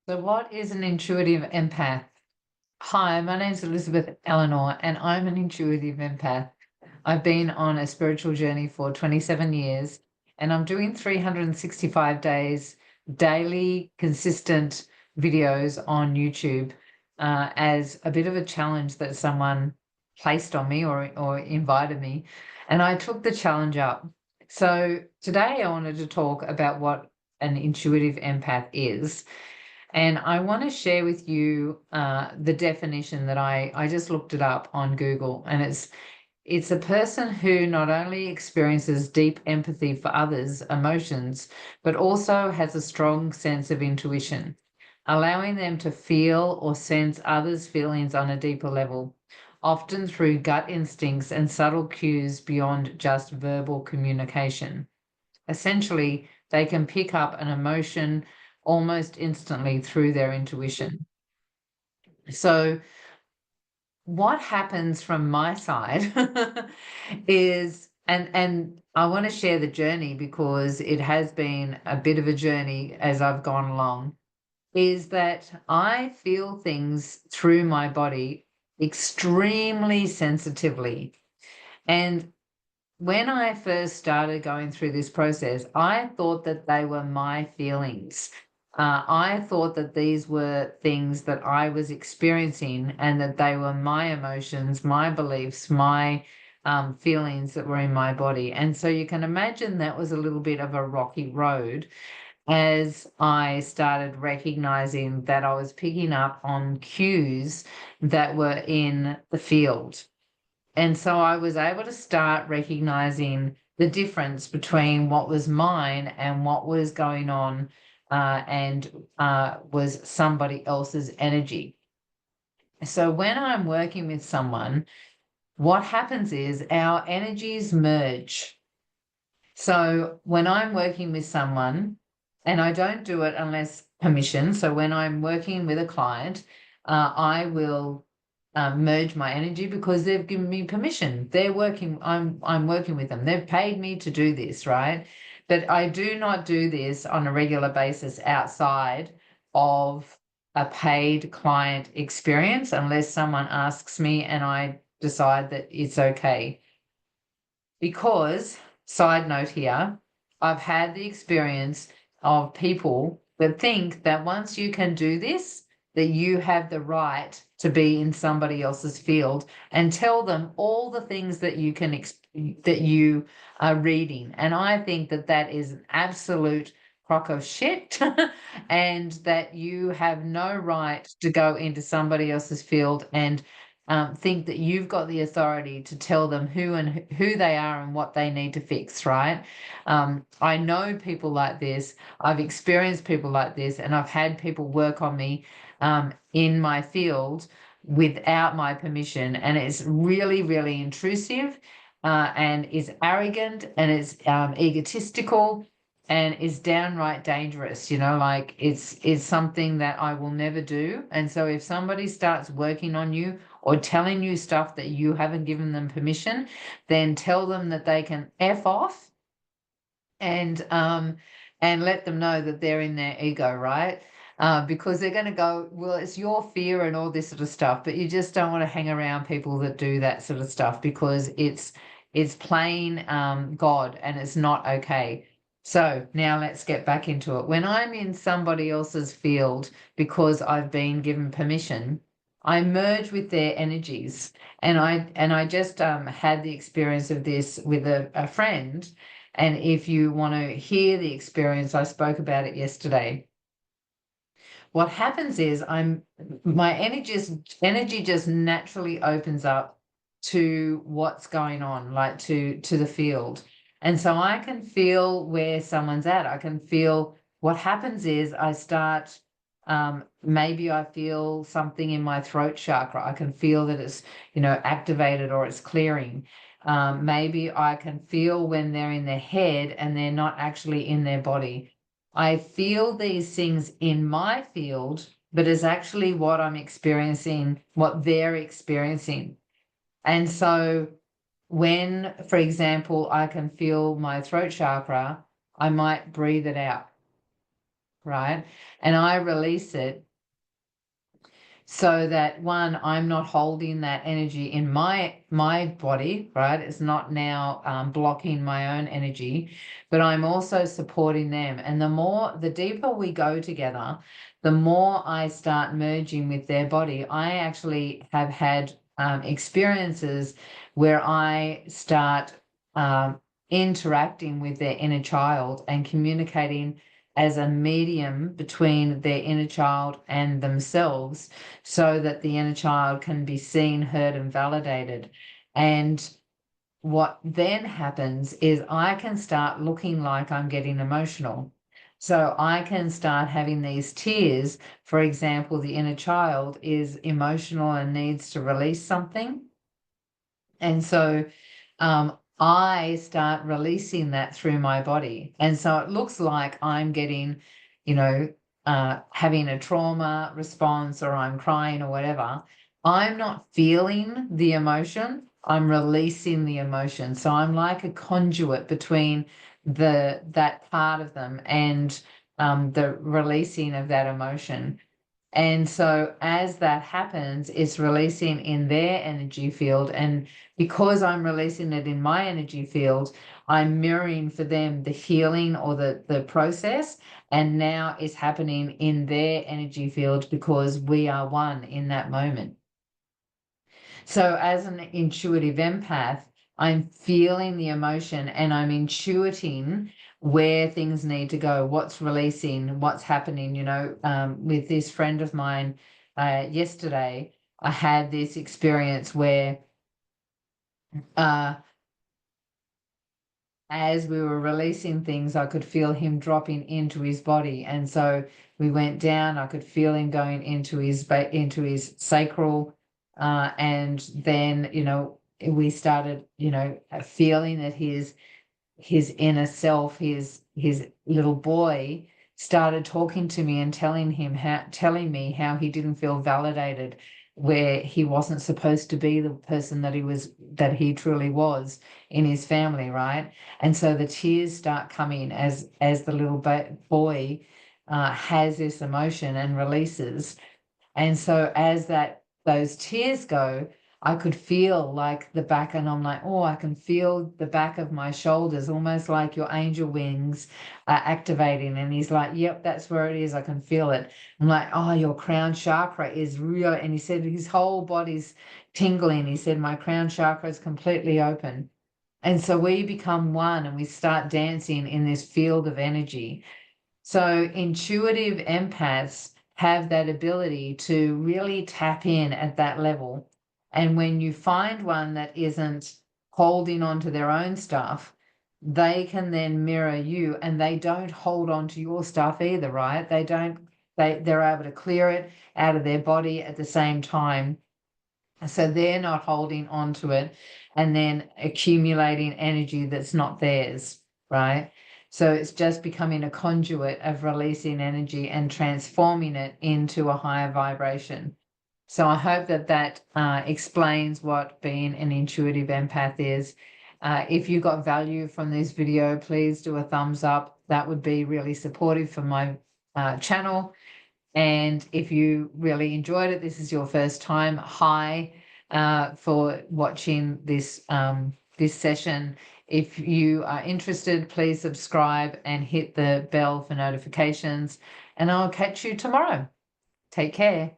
So, what is an intuitive empath? Hi, my name's Elizabeth Eleanor, and I'm an intuitive empath. I've been on a spiritual journey for 27 years, and I'm doing 365 days daily, consistent videos on YouTube as a bit of a challenge that someone placed on me or invited me, and I took the challenge up. So, today I wanted to talk about what an intuitive empath is. And I want to share with you the definition that I just looked it up on Google, and it's a person who not only experiences deep empathy for others' emotions, but also has a strong sense of intuition, allowing them to feel or sense others' feelings on a deeper level, often through gut instincts and subtle cues beyond just verbal communication. Essentially, they can pick up an emotion almost instantly through their intuition. So, what happens from my side is, and I want to share the journey because it has been a bit of a journey as I've gone along, is that I feel things through my body extremely sensitively. And when I first started going through this process, I thought that they were my feelings. I thought that these were things that I was experiencing and that they were my emotions, my beliefs, my feelings that were in my body. And so you can imagine that was a little bit of a rocky road as I started recognizing that I was picking up on cues that were in the field. And so I was able to start recognizing the difference between what was mine and what was going on and was somebody else's energy. So when I'm working with someone, what happens is our energies merge. So when I'm working with someone, and I don't do it unless permission. So when I'm working with a client, I will merge my energy because they've given me permission. They're working. I'm working with them. They've paid me to do this, right? But I do not do this on a regular basis outside of a paid client experience unless someone asks me and I decide that it's okay. Because, side note here, I've had the experience of people that think that once you can do this, that you have the right to be in somebody else's field and tell them all the things that you can that you are reading. And I think that that is an absolute crock of shit and that you have no right to go into somebody else's field and think that you've got the authority to tell them who they are and what they need to fix, right? I know people like this. I've experienced people like this, and I've had people work on me in my field without my permission, and it's really, really intrusive, and is arrogant, and is egotistical, and is downright dangerous. Like it's something that I will never do. And so if somebody starts working on you or telling you stuff that you haven't given them permission, then tell them that they can F off and let them know that they're in their ego, right? Because they're going to go, well, it's your fear and all this sort of stuff, but you just don't want to hang around people that do that sort of stuff because it's plain God and it's not okay. So now let's get back into it. When I'm in somebody else's field because I've been given permission, I merge with their energies. And I just had the experience of this with a friend. And if you want to hear the experience, I spoke about it yesterday. What happens is my energy just naturally opens up to what's going on, like to the field. And so I can feel where someone's at. I can feel what happens is I start maybe I feel something in my throat chakra. I can feel that it's, activated or it's clearing. Maybe I can feel when they're in their head and they're not actually in their body. I feel these things in my field, but it's actually what I'm experiencing, what they're experiencing. And so when, for example, I can feel my throat chakra, I might breathe it out. right? And I release it so that, one, I'm not holding that energy in my body, right? It's not now blocking my own energy, but I'm also supporting them. And the deeper we go together, the more I start merging with their body. I actually have had experiences where I start interacting with their inner child and communicating as a medium between their inner child and themselves, so that the inner child can be seen, heard, and validated. And what then happens is I can start looking like I'm getting emotional. So I can start having these tears. For example, the inner child is emotional and needs to release something. And so I start releasing that through my body. And so it looks like I'm getting, having a trauma response, or I'm crying or whatever. I'm not feeling the emotion. I'm releasing the emotion. So I'm like a conduit between that part of them and the releasing of that emotion. And so as that happens, it's releasing in their energy field. And because I'm releasing it in my energy field, I'm mirroring for them the healing or the process. And now it's happening in their energy field because we are one in that moment. So as an intuitive empath, I'm feeling the emotion and I'm intuiting where things need to go, what's releasing, what's happening. With this friend of mine yesterday, I had this experience where uh, as we were releasing things, I could feel him dropping into his body. And so we went down, I could feel him going into his sacral. And then, we started, feeling that his inner self, his little boy, started talking to me and telling me how he didn't feel validated, where he wasn't supposed to be the person that he truly was in his family, right? And so the tears start coming as the little boy has this emotion and releases. And so as those tears go, I could feel like the back, and I'm like, oh, I can feel the back of my shoulders, almost like your angel wings are activating. And he's like, yep, that's where it is. I can feel it. I'm like, oh, your crown chakra is real. And he said his whole body's tingling. He said, my crown chakra is completely open. And so we become one and we start dancing in this field of energy. So intuitive empaths have that ability to really tap in at that level. And when you find one that isn't holding on to their own stuff, they can then mirror you, and they don't hold on to your stuff either, right? They're able to clear it out of their body at the same time. So they're not holding on to it and then accumulating energy that's not theirs, right? So it's just becoming a conduit of releasing energy and transforming it into a higher vibration. So I hope that explains what being an intuitive empath is. If you got value from this video, please do a thumbs up. That would be really supportive for my channel. And if you really enjoyed it, this is your first time, hi for watching this session. If you are interested, please subscribe and hit the bell for notifications. And I'll catch you tomorrow. Take care.